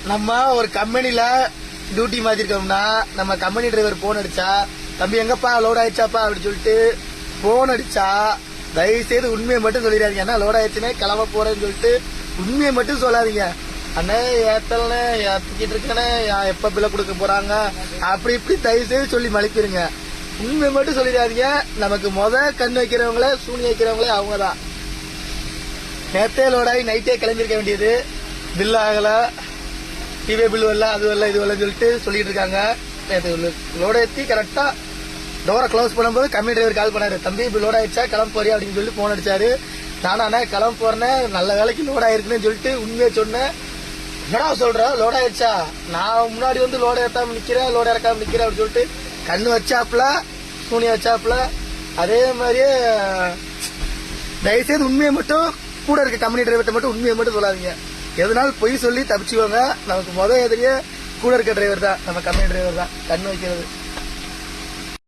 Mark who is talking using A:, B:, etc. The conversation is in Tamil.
A: நம்ம ஒரு கம்பெனில டியூட்டி மாத்திருக்கோம்னா நம்ம கம்பெனி டிரைவர் போன் அடிச்சா தம்பி எங்கப்பா லோட் ஆயிடுச்சாப்பா அப்படின்னு சொல்லிட்டு போன் அடிச்சா தயவு செய்து உண்மையை மட்டும் சொல்லிடாதீங்க. ஏன்னா லோட் ஆயிடுச்சுன்னே கிளம்ப போறேன்னு சொல்லிட்டு உண்மையை மட்டும் சொல்லாதீங்க. அண்ணே ஏத்தலனே ஏத்திக்கிட்டு இருக்கனே எப்ப பில்ல கொடுக்க போறாங்க அப்படி இப்படி தயவு செய்து சொல்லி மலிப்பிருங்க. உண்மையை மட்டும் சொல்லிடாதீங்க. நமக்கு கண் வைக்கிறவங்களே சூனி வைக்கிறவங்களே அவங்கதான். நேத்தே லோடாகி நைட்டே கிளம்பிருக்க வேண்டியது, பில் ஆகல, டிவி பில் வரல, அது வரல, இது வரலன்னு சொல்லிட்டு சொல்லிட்டு இருக்காங்க. நேற்று லோட ஏற்றி கரெக்டா டோரை க்ளோஸ் பண்ணும்போது கம்மி டிரைவர் கால் பண்ணாரு, தம்பி இப்போ லோட் ஆயிடுச்சா கிளம்ப போறியா அப்படின்னு சொல்லி போன் அடிச்சாரு. நானே கிளம்ப போறேன்னு நல்ல வேலைக்கு லோட் ஆயிருக்குன்னு சொல்லிட்டு உண்மையை சொன்னேன். என்னடா சொல்ற லோட் ஆயிடுச்சா, நான் முன்னாடி வந்து லோட ஏற்றாம நிக்கிறேன், லோட இறக்காம நிக்கிறேன் அப்படின்னு சொல்லிட்டு கண்ணு வச்சாப்புல சூனிய வச்சாப்புல. அதே மாதிரியே தயவுசெய்து உண்மையை மட்டும் கூட இருக்க கம்பெனி டிரைவர்கிட்ட மட்டும் உண்மையை மட்டும் சொல்லாதீங்க. எதனால பொய் சொல்லி தப்பிச்சுவாங்க. நமக்கு எதிரியே கூட இருக்க டிரைவர் தான், நம்ம கம்பெனி டிரைவர் தான் கண்ணு வைக்கிறது.